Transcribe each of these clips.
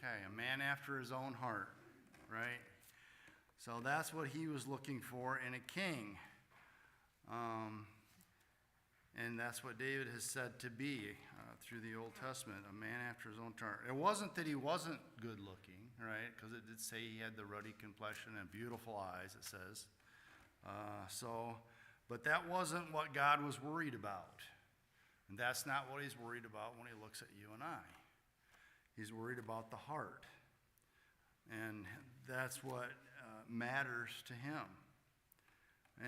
Okay, a man after his own heart, right? So that's what he was looking for in a king. And that's what David has said to be through the Old Testament, a man after his own heart. It wasn't that he wasn't good looking, right? Because it did say he had the ruddy complexion and beautiful eyes, it says. But that wasn't what God was worried about. And that's not what he's worried about when he looks at you and I. He's worried about the heart. And that's what matters to him.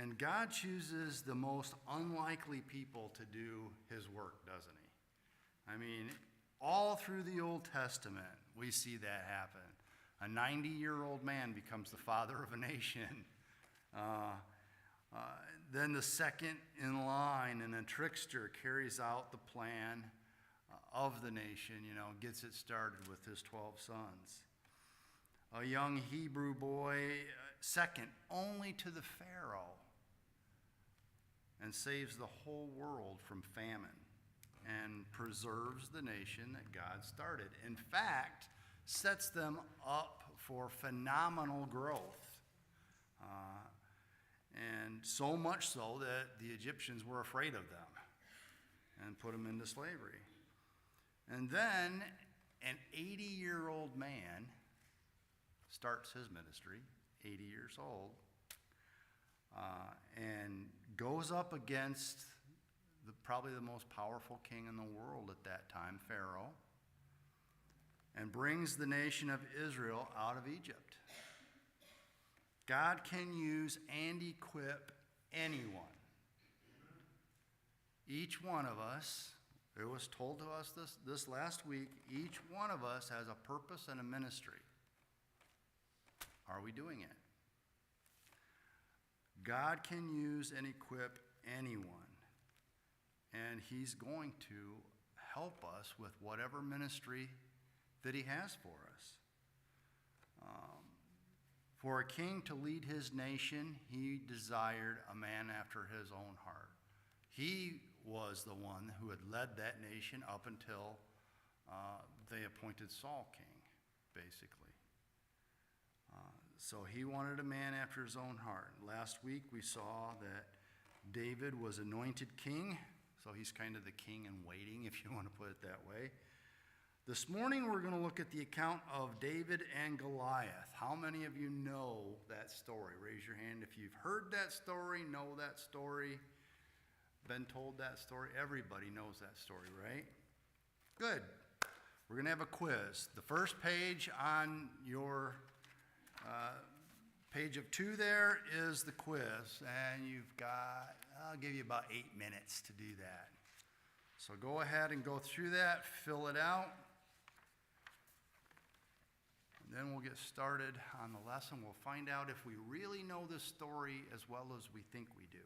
And God chooses the most unlikely people to do his work, doesn't he? I mean, all through the Old Testament, we see that happen. A 90-year-old man becomes the father of a nation. Then the second in line, and a trickster carries out the plan of the nation, gets it started with his 12 sons. A young Hebrew boy, second only to the Pharaoh, and saves the whole world from famine and preserves the nation that God started. In fact, sets them up for phenomenal growth. And so much so that the Egyptians were afraid of them and put them into slavery. And then an 80-year-old man starts his ministry, 80 years old, and goes up against probably the most powerful king in the world at that time, Pharaoh, and brings the nation of Israel out of Egypt. God can use and equip anyone. Each one of us, it was told to us this last week, each one of us has a purpose and a ministry. Are we doing it? God can use and equip anyone, and he's going to help us with whatever ministry that he has for us. For a king to lead his nation, he desired a man after his own heart. He was the one who had led that nation up until they appointed Saul king, basically. So he wanted a man after his own heart. Last week we saw that David was anointed king, so he's kind of the king in waiting, if you want to put it that way. This morning we're going to look at the account of David and Goliath. How many of you know that story? Raise your hand if you've heard that story, know that story, been told that story. Everybody knows that story, right? Good. We're going to have a quiz. The first page on your page of 2 there is the quiz, and I'll give you about 8 minutes to do that. So go ahead and go through that, fill it out, and then we'll get started on the lesson. We'll find out if we really know this story as well as we think we do.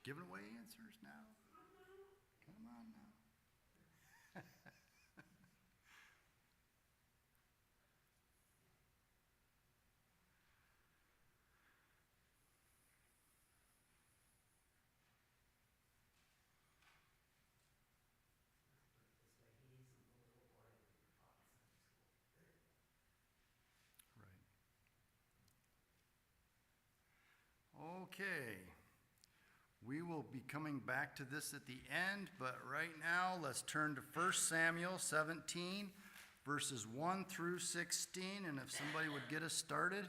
Giving away answers now? Come on now. Right. Okay. We will be coming back to this at the end, but right now let's turn to 1 Samuel 17, verses 1 through 16, and if somebody would get us started.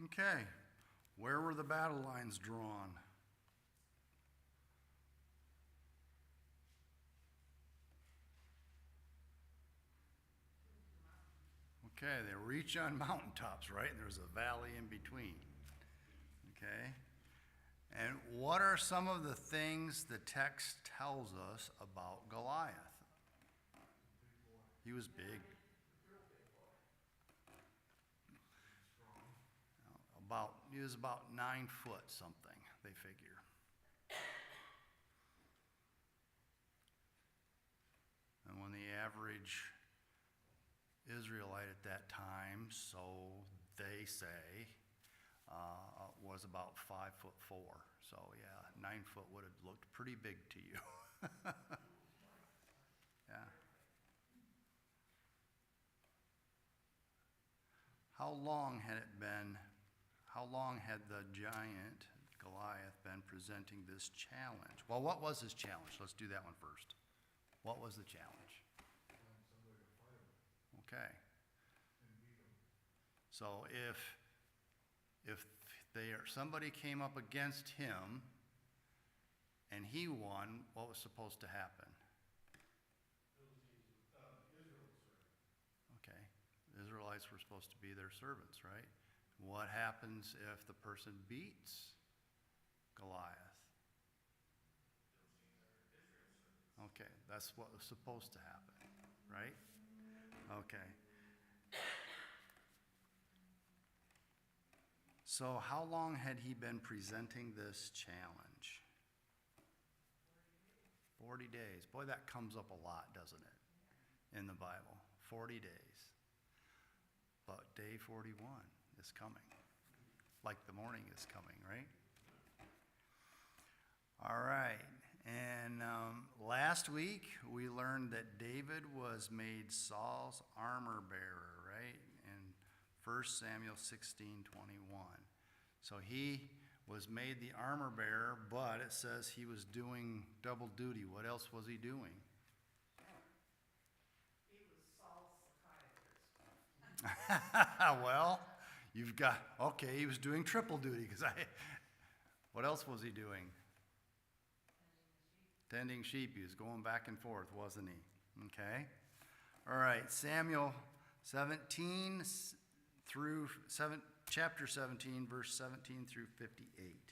Okay. Where were the battle lines drawn? Okay, they were each on mountaintops, right? And there's a valley in between. Okay? And what are some of the things the text tells us about Goliath? He was big. He was about 9 foot something, they figure. And when the average Israelite at that time, so they say, was about 5'4". So yeah, 9 foot would have looked pretty big to you. Yeah. How long had the giant Goliath been presenting this challenge? Well, what was his challenge? Let's do that one first. What was the challenge? Okay. So if somebody came up against him and he won, what was supposed to happen? Israel would surrender. Okay. The Israelites Israelites were supposed to be their servants, right? What happens if the person beats Goliath? Okay, that's what was supposed to happen, right? Okay. So how long had he been presenting this challenge? 40 days. Boy, that comes up a lot, doesn't it, in the Bible? 40 days. But day 41 is coming. Like the morning is coming, right? All right. And last week, we learned that David was made Saul's armor bearer, right? In 1 Samuel 16:21. So he was made the armor bearer, but it says he was doing double duty. What else was he doing? He was Saul's psychiatrist. Well, you've got, okay, he was doing triple duty, what else was he doing? Tending sheep. He was going back and forth, wasn't he? Okay. All right, Samuel 17 through chapter 17, verse 17 through 58.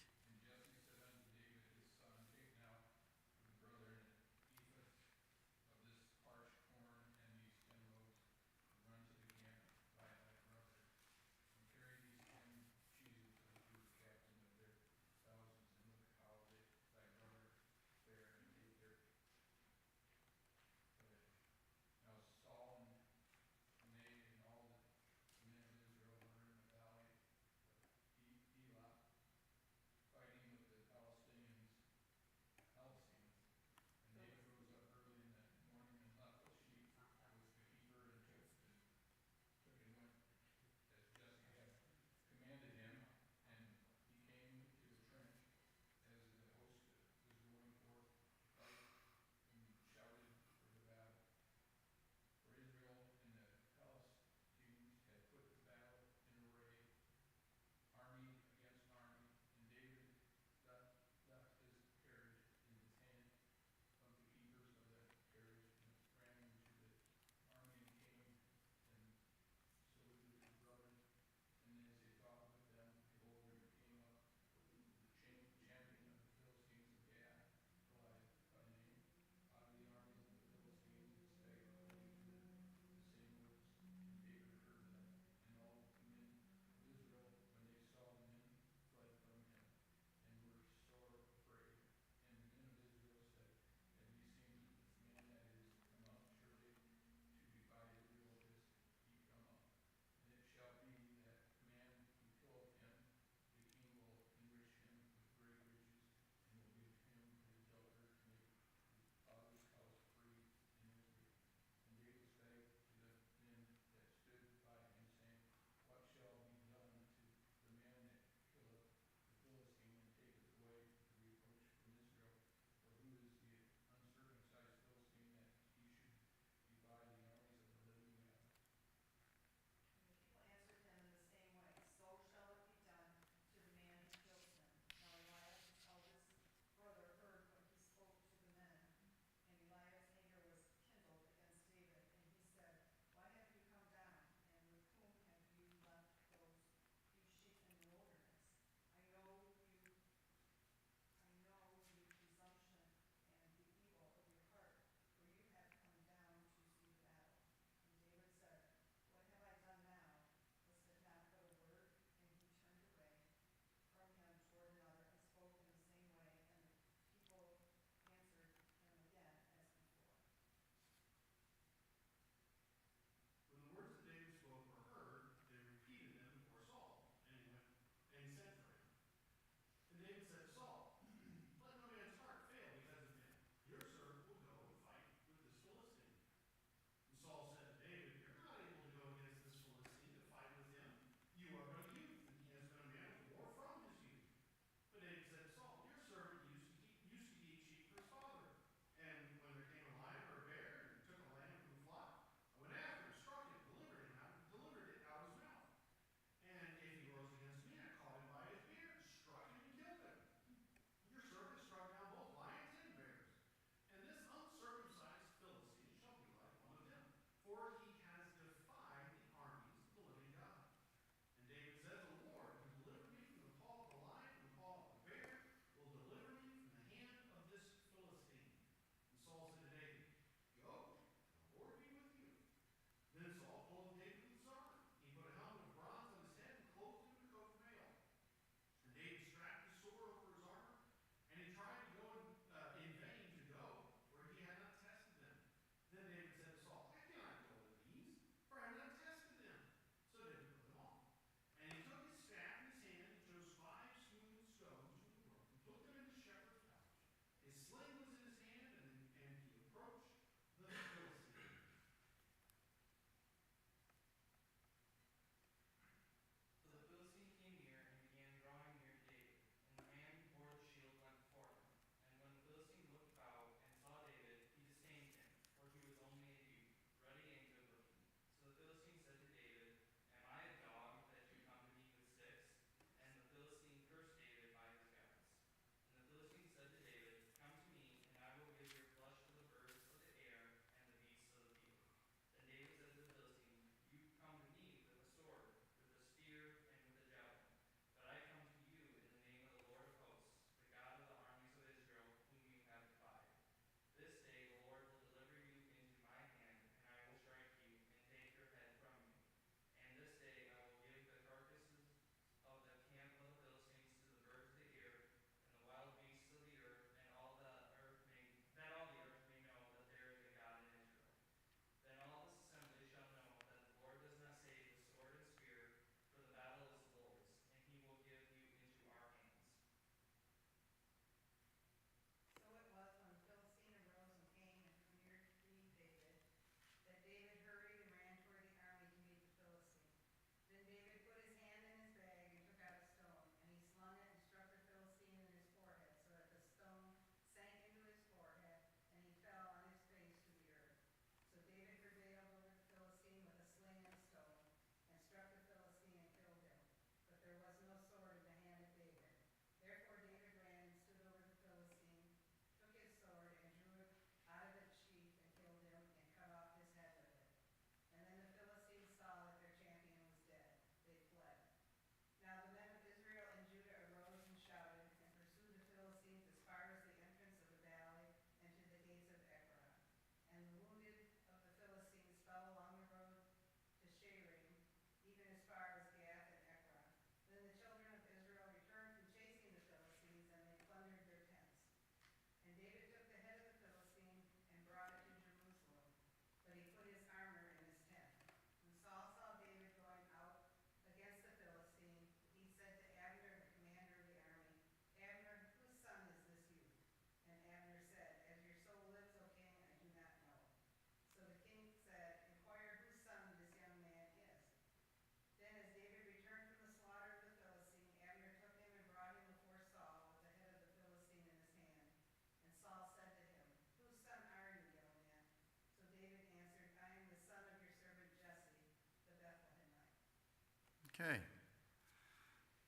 Okay.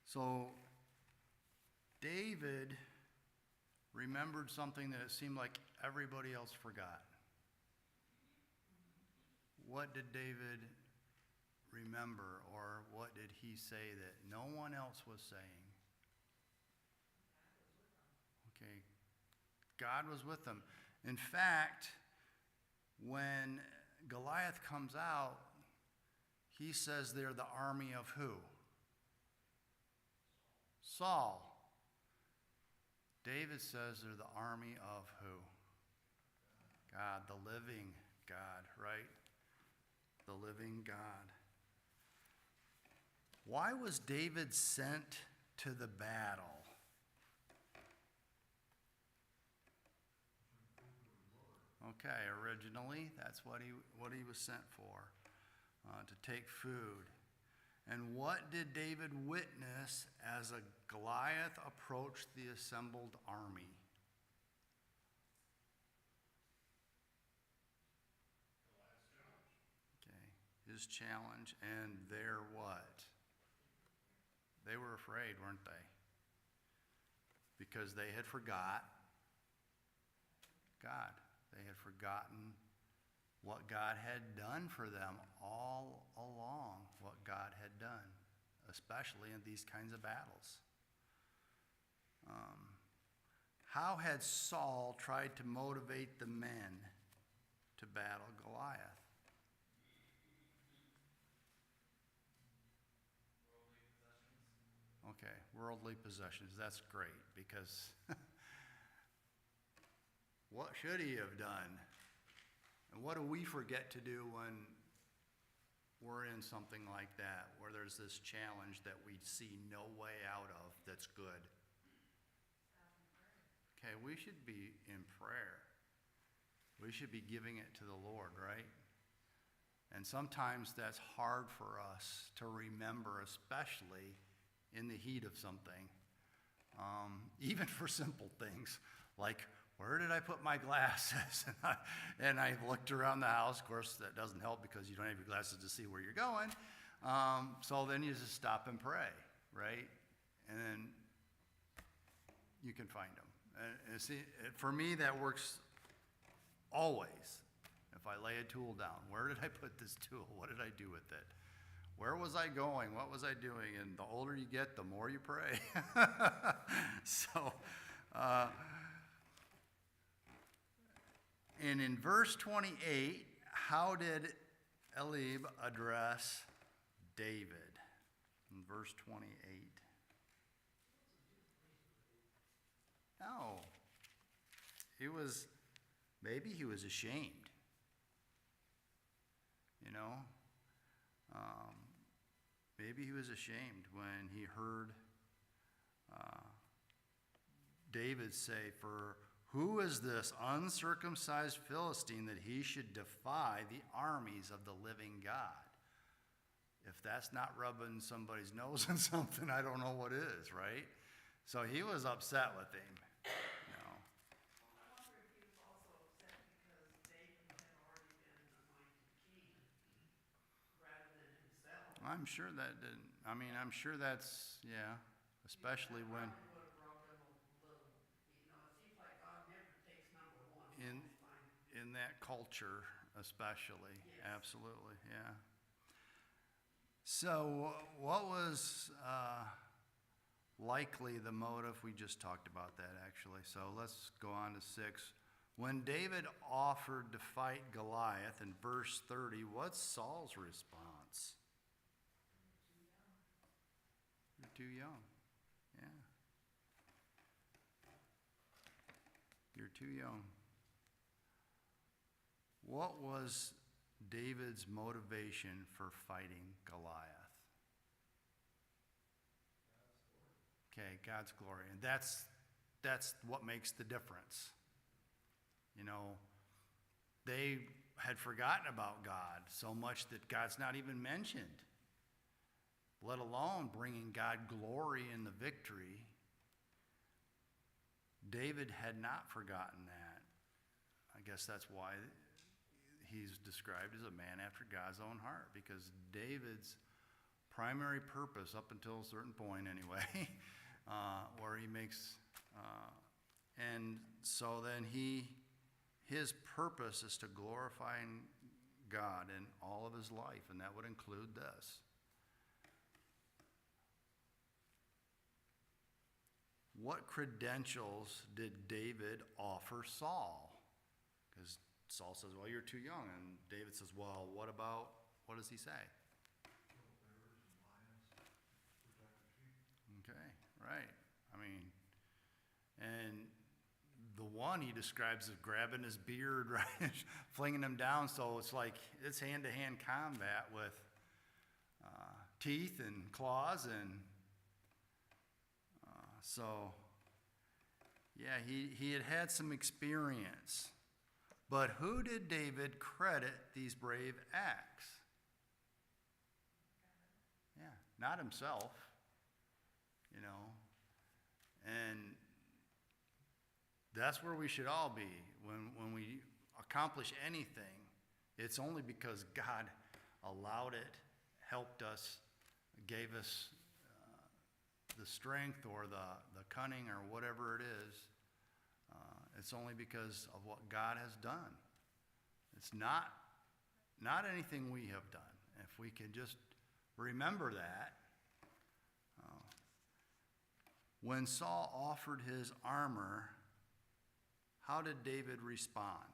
So David remembered something that it seemed like everybody else forgot. What did David remember, or what did he say that no one else was saying? Okay, God was with them. In fact, when Goliath comes out, he says they're the army of who? Saul. David says they're the army of who? God, the living God, right? The living God. Why was David sent to the battle? Okay, originally, that's what he was sent for, to take food. And what did David witness as a Goliath approached the assembled army? Okay, his challenge, and their what? They were afraid, weren't they? Because they had forgot God. They had forgotten what God had done for them all along, what God had done, especially in these kinds of battles. How had Saul tried to motivate the men to battle Goliath? Okay, worldly possessions. That's great, because what should he have done? And what do we forget to do when we're in something like that, where there's this challenge that we see no way out of that's good? Okay, we should be in prayer. We should be giving it to the Lord, right? And sometimes that's hard for us to remember, especially in the heat of something. Even for simple things, like, where did I put my glasses? And I looked around the house. Of course, that doesn't help because you don't have your glasses to see where you're going. So then you just stop and pray, right? And then you can find them. And see, for me, that works always. If I lay a tool down, where did I put this tool? What did I do with it? Where was I going? What was I doing? And the older you get, the more you pray. So, and in verse 28, how did Eliab address David? In verse 28. No. Maybe he was ashamed. You know? Maybe he was ashamed when he heard David say, "For who is this uncircumcised Philistine that he should defy the armies of the living God?" If that's not rubbing somebody's nose in something, I don't know what is, right? So he was upset with him. You know. I wonder if he was also upset because David had already been anointed king rather than himself. I'm sure that didn't. I'm sure that's, yeah, especially when. Probably would have rubbed him a little. It seems like God never takes number one. In that culture, especially. Yes. Absolutely, yeah. So what was likely the motive? We just talked about that, actually. So let's go on to 6. When David offered to fight Goliath in verse 30, what's Saul's response? You're too young. Yeah. You're too young. What was David's motivation for fighting Goliath? Okay, God's glory. And that's what makes the difference. You know, they had forgotten about God so much that God's not even mentioned, let alone bringing God glory in the victory. David had not forgotten that. I guess that's why he's described as a man after God's own heart, because David's primary purpose, up until a certain point anyway, where he makes, and so then his purpose is to glorify God in all of his life, and that would include this. What credentials did David offer Saul? Because Saul says, well, you're too young. And David says, well, what does he say? Okay, right. I mean, and the one he describes as grabbing his beard, right, flinging him down. So it's like it's hand-to-hand combat with teeth and claws, and so yeah, he had some experience. But who did David credit these brave acts? Yeah, not himself, you know. And that's where we should all be. When we accomplish anything, it's only because God allowed it, helped us, gave us the strength or the cunning or whatever it is. It's only because of what God has done. It's not anything we have done. If we can just remember that. When Saul offered his armor, how did David respond?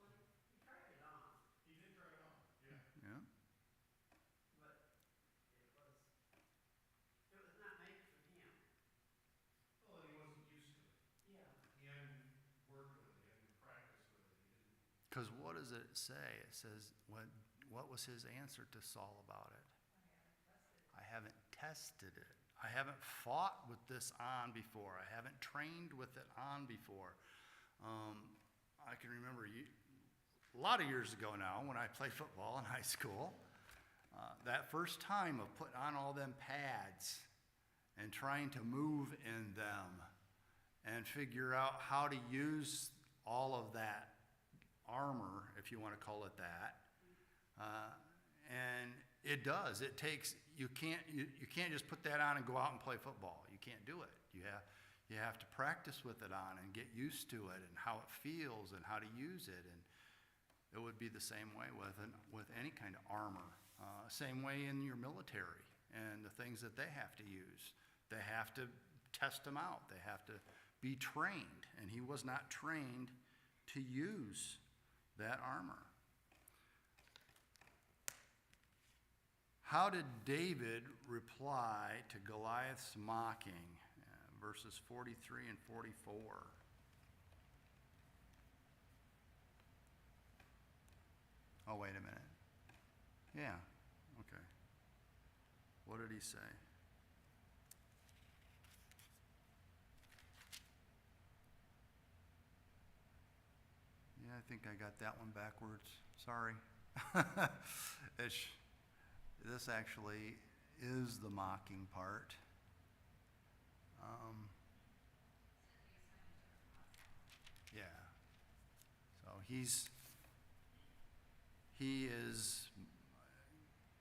Well, he tried it on. He did try it on, yeah. Yeah. But it was not made for him. Well, he wasn't used to it. Yeah. He hadn't worked with it, he hadn't practiced with it, he didn't. Because what does it say? It says, what was his answer to Saul about it? I haven't tested it. I haven't fought with this on before. I haven't trained with it on before. I can remember a lot of years ago now when I played football in high school, that first time of putting on all them pads and trying to move in them and figure out how to use all of that armor, if you want to call it that. And it does. It takes, you can't just put that on and go out and play football. You can't do it. You have to practice with it on and get used to it and how it feels and how to use it. And it would be the same way with any kind of armor. Same way in your military and the things that they have to use. They have to test them out. They have to be trained. And he was not trained to use that armor. How did David reply to Goliath's mocking? Verses 43 and 44. Oh, wait a minute. Yeah, okay. What did he say? Yeah, I think I got that one backwards. Sorry. This actually is the mocking part. Yeah. So he is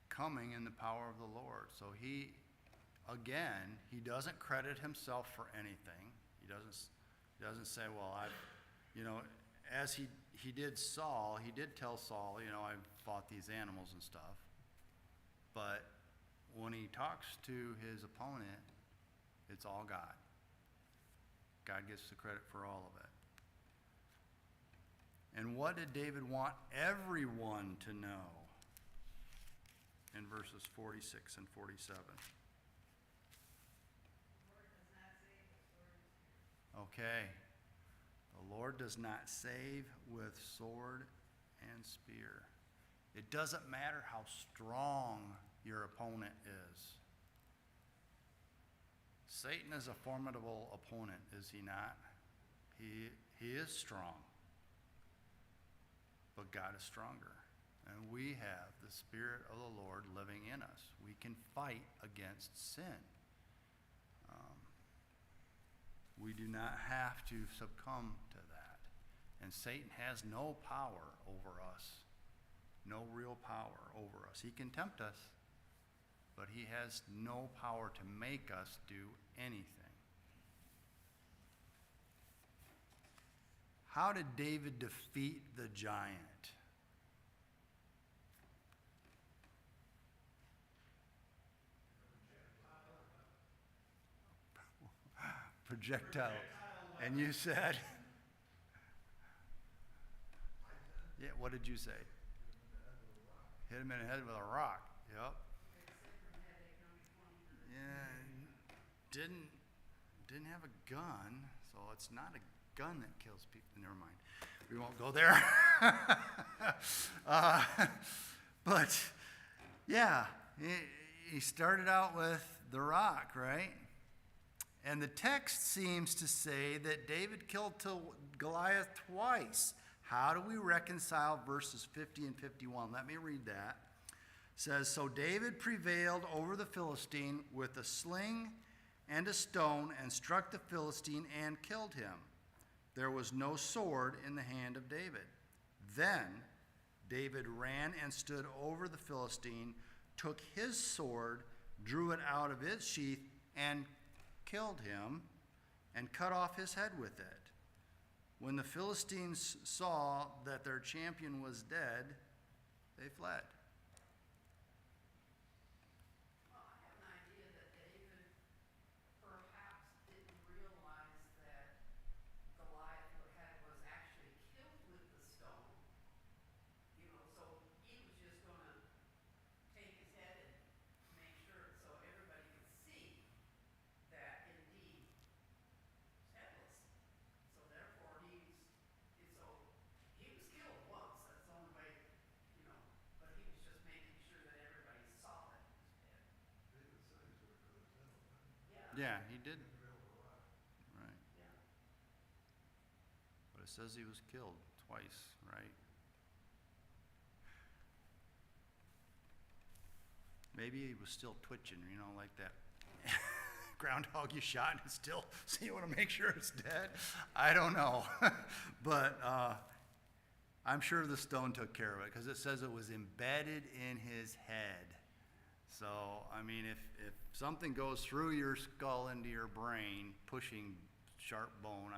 coming in the power of the Lord. So he doesn't credit himself for anything. He doesn't say, well, as he did Saul, he did tell Saul, I fought these animals and stuff. But when he talks to his opponent, it's all God. God gets the credit for all of it. And what did David want everyone to know? In verses 46 and 47. Okay. The Lord does not save with sword and spear. It doesn't matter how strong your opponent is. Satan is a formidable opponent, is he not? He is strong. But God is stronger. And we have the Spirit of the Lord living in us. We can fight against sin. We do not have to succumb to that. And Satan has no power over us no real power over us. He can tempt us, but he has no power to make us do anything. How did David defeat the giant? Projectile. And you said? Yeah, what did you say? Hit him in the head with a rock. Yep. Yeah, didn't have a gun, so it's not a gun that kills people. Never mind. We won't go there. But yeah, he started out with the rock, right? And the text seems to say that David killed Goliath twice. How do we reconcile verses 50 and 51? Let me read that. It says, so David prevailed over the Philistine with a sling and a stone and struck the Philistine and killed him. There was no sword in the hand of David. Then David ran and stood over the Philistine, took his sword, drew it out of its sheath, and killed him and cut off his head with it. When the Philistines saw that their champion was dead, they fled. Well, I have an idea that David perhaps didn't realize that Goliath was actually killed with the stone. So he was just going to take his head and make sure so everybody could see that indeed he's headless. So therefore he was killed once. That's the only way, but he was just making sure that everybody saw that he was dead. David said he's going to cut his head off. Yeah, he did. Yeah. Right. Yeah. But it says he was killed twice, right? Maybe he was still twitching, like that groundhog you shot and still, so you want to make sure it's dead? I don't know. But I'm sure the stone took care of it because it says it was embedded in his head. So, if something goes through your skull into your brain, pushing sharp bone,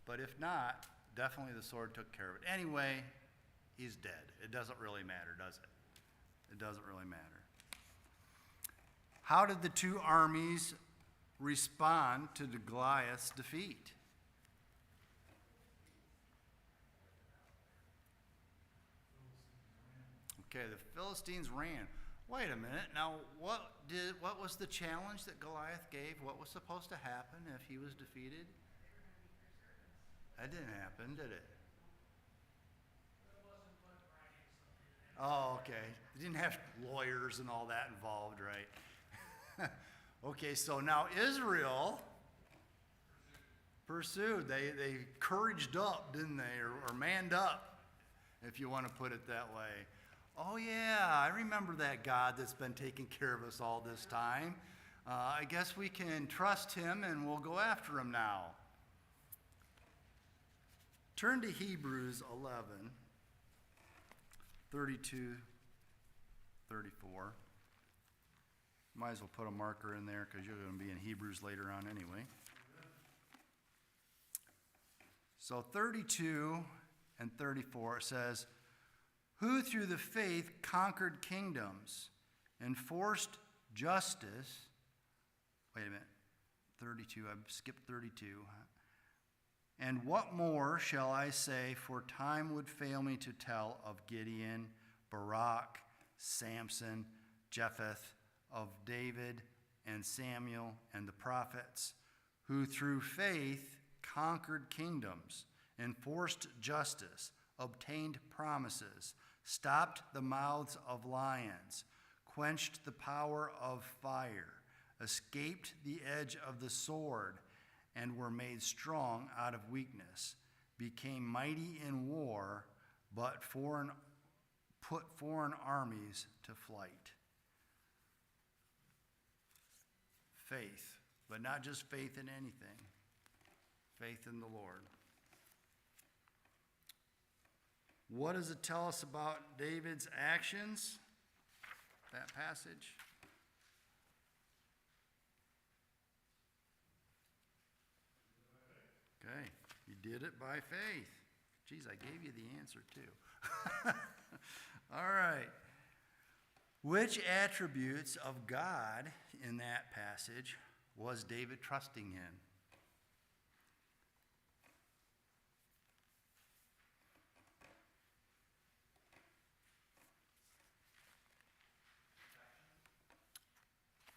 but if not, definitely the sword took care of it. Anyway, he's dead. It doesn't really matter, does it? It doesn't really matter. How did the two armies respond to the Goliath's defeat? Okay, the Philistines ran. Wait a minute. Now, what was the challenge that Goliath gave? What was supposed to happen if he was defeated? That didn't happen, did it? Oh, okay. They didn't have lawyers and all that involved, right? Okay, so now Israel pursued. They couraged up, didn't they? Or manned up, if you want to put it that way. Oh, yeah, I remember that God that's been taking care of us all this time. I guess we can trust him and we'll go after him now. Turn to Hebrews 11, 32, 34. Might as well put a marker in there because you're going to be in Hebrews later on anyway. So 32 and 34 says, who through the faith conquered kingdoms, enforced justice. Wait a minute, 32, I skipped 32. And what more shall I say, for time would fail me to tell of Gideon, Barak, Samson, Jephthah, of David and Samuel and the prophets, who through faith conquered kingdoms, enforced justice, obtained promises, stopped the mouths of lions, quenched the power of fire, escaped the edge of the sword, and were made strong out of weakness, became mighty in war, but put foreign armies to flight. Faith, but not just faith in anything, faith in the Lord. What does it tell us about David's actions? That passage? Okay, you did it by faith. Geez, I gave you the answer too. All right. Which attributes of God in that passage was David trusting in?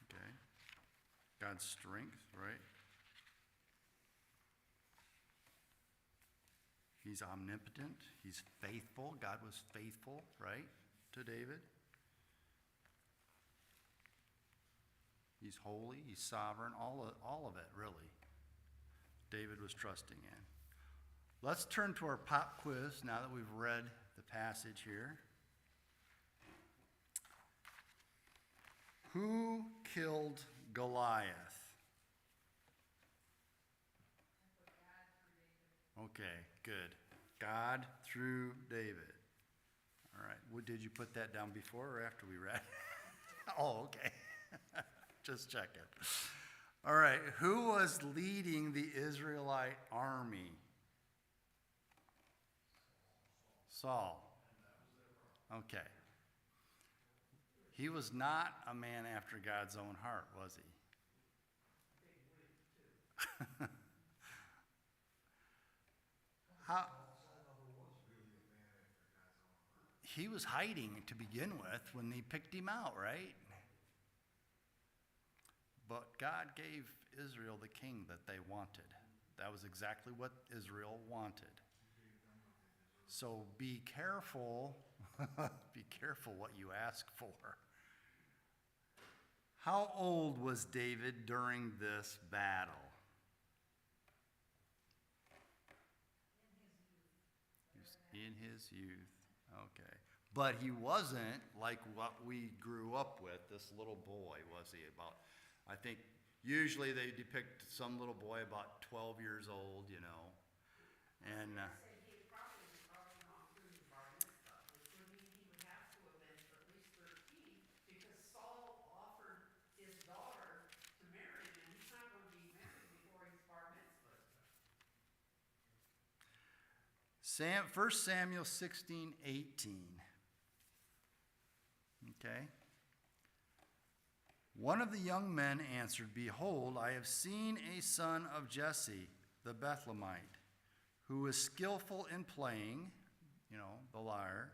Okay. God's strength, right? He's omnipotent. He's faithful. God was faithful, right, to David. He's holy. He's sovereign. All of it, really. David was trusting in. Let's turn to our pop quiz now that we've read the passage here. Who killed Goliath? Okay, good. God through David. All right. Well, did you put that down before or after we read? Oh, okay. Just checking. All right. Who was leading the Israelite army? Saul. Okay. He was not a man after God's own heart, was he? How? He was hiding to begin with when they picked him out, right? But God gave Israel the king that they wanted. That was exactly what Israel wanted. So be careful. Be careful what you ask for. How old was David during this battle? In his youth. Okay. But he wasn't like what we grew up with, this little boy, was he? About, I think, usually they depict some little boy about 12 years old, you know. And He probably was already gone through his bar mitzvah, which would mean he would have to have been at least 13, because Saul offered his daughter to marry him, and he's not going to be married before he's bar mitzvah. 1 Samuel 16:18. Okay. One of the young men answered, "Behold, I have seen a son of Jesse, the Bethlehemite, who is skillful in playing," the lyre,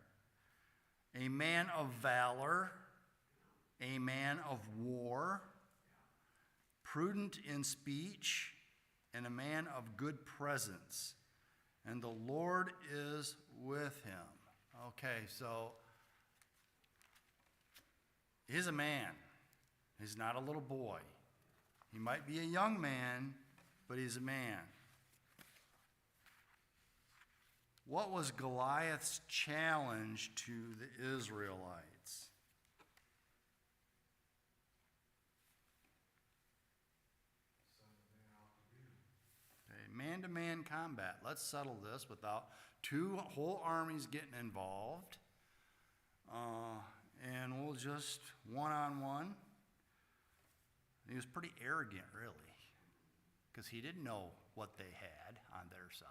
"a man of valor, a man of war, prudent in speech, and a man of good presence. And the Lord is with him." Okay, so he's a man. He's not a little boy. He might be a young man, but he's a man. What was Goliath's challenge to the Israelites? Okay, man-to-man combat. Let's settle this without two whole armies getting involved. And we'll just one-on-one. He was pretty arrogant, really, because he didn't know what they had on their side.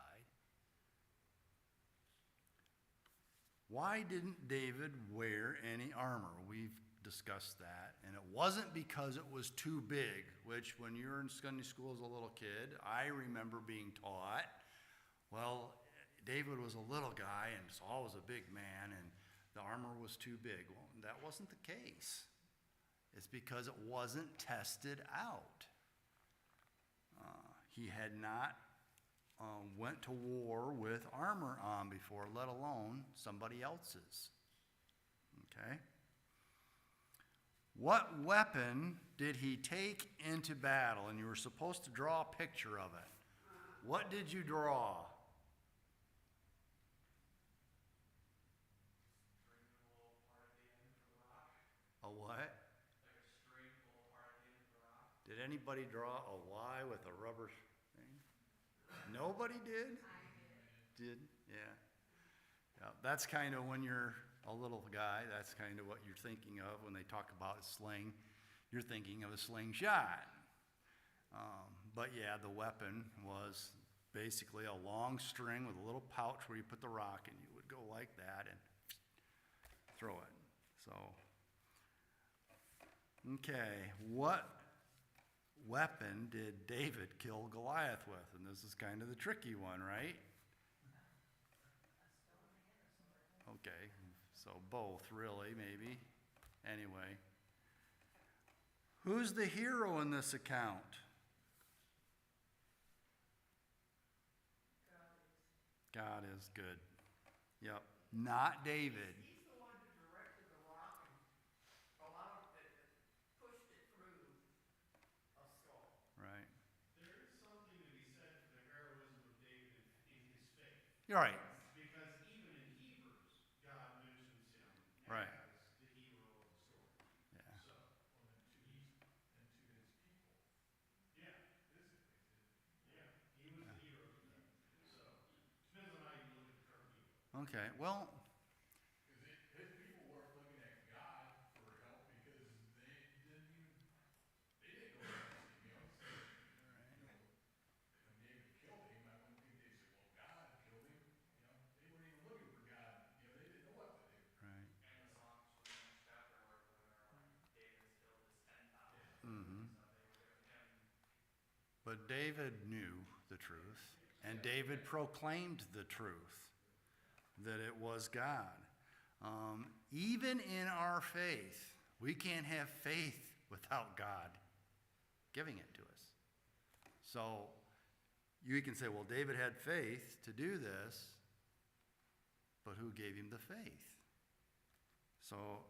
Why didn't David wear any armor? We've discussed that. And it wasn't because it was too big, which when you were in Sunday school as a little kid, I remember being taught, well, David was a little guy and Saul was a big man and the armor was too big. Well, that wasn't the case. It's because it wasn't tested out. He had not went to war with armor on before, let alone somebody else's. Okay? What weapon did he take into battle? And you were supposed to draw a picture of it. What did you draw? A what? Like a string pulled apart at the end of the rock. Did anybody draw a Y with a rubber thing? Nobody did? I did. Did? Yeah. That's kind of when you're a little guy, that's kind of what you're thinking of when they talk about a sling. You're thinking of a slingshot. But yeah, the weapon was basically a long string with a little pouch where you put the rock and you would go like that and throw it. So, okay, what weapon did David kill Goliath with? And this is kind of the tricky one, right? Okay, so both really, maybe. Anyway, who's the hero in this account? God is good. Yep, not David. He's the one who directed the rock and allowed it, pushed it through a skull. Right. There is something to be said for the heroism of David in his faith. You're right. Because even in Hebrews, God mentions him Right. as the hero of the story. Yeah. So, well, and to his people. Yeah, physically. Yeah, he was the hero to them. So, depends on how you look at the term hero. Okay, well, Because his people weren't looking at God for help because they didn't go against him, when David killed him, I wouldn't think they said, well, God killed him, they weren't even looking for God, they didn't know what to do. right. And the songs from the next chapter where David's killed his 10,000. Mhm. So they were giving him. But David knew the truth, and David proclaimed the truth, that it was God. Even in our faith, we can't have faith without God giving it to us. So you can say, well, David had faith to do this, but who gave him the faith? So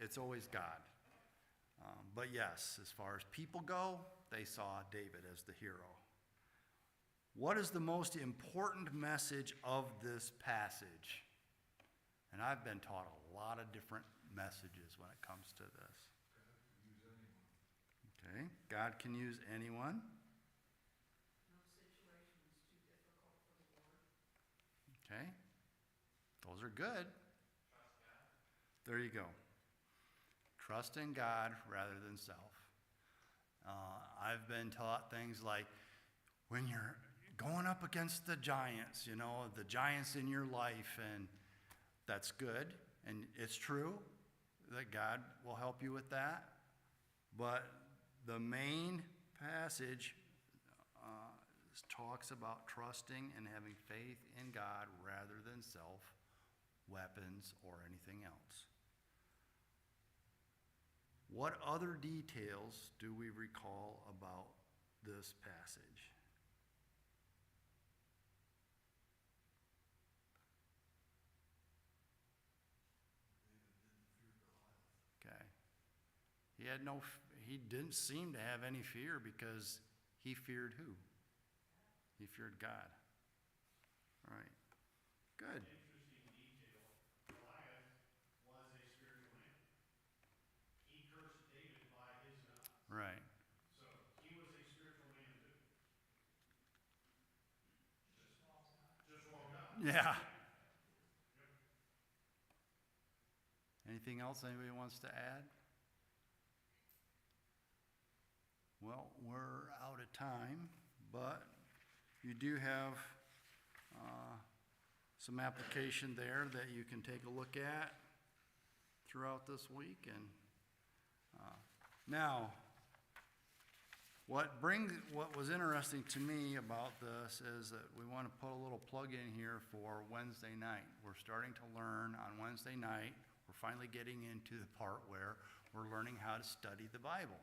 it's always God. But yes, as far as people go, they saw David as the hero. What is the most important message of this passage? And I've been taught a lot of different messages when it comes to this. Okay, God can use anyone. No situation is too difficult for the Lord. Okay, those are good. Trust God. There you go. Trust in God rather than self. I've been taught things like when you're going up against the giants, the giants in your life, and that's good, and it's true that God will help you with that. But the main passage talks about trusting and having faith in God rather than self, weapons, or anything else. What other details do we recall about this passage? Okay. He didn't seem to have any fear because he feared who? He feared God. All right. Good. Interesting detail, Goliath was a spiritual man. He cursed David by his God. Right. So, he was a spiritual man too. Just walk out. Yeah. Anything else anybody wants to add? Well, we're out of time, but you do have some application there that you can take a look at throughout this week. And now, what was interesting to me about this is that we want to put a little plug in here for Wednesday night. We're starting to learn on Wednesday night. We're finally getting into the part where we're learning how to study the Bible.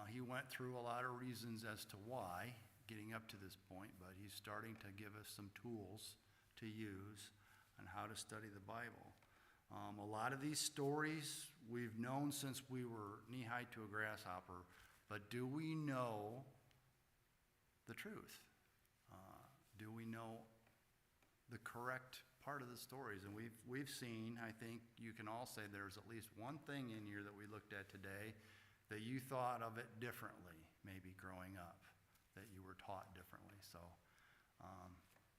He went through a lot of reasons as to why, getting up to this point, but he's starting to give us some tools to use on how to study the Bible. A lot of these stories we've known since we were knee-high to a grasshopper, but do we know the truth? Do we know the correct part of the stories? And we've seen, I think you can all say there's at least one thing in here that we looked at today that you thought of it differently, maybe growing up, that you were taught differently. So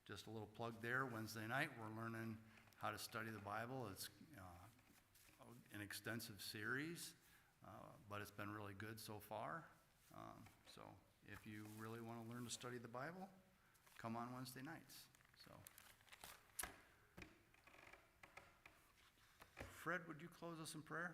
just a little plug there, Wednesday night, we're learning how to study the Bible. It's an extensive series, but it's been really good so far. So if you really want to learn to study the Bible, come on Wednesday nights. So, Fred, would you close us in prayer?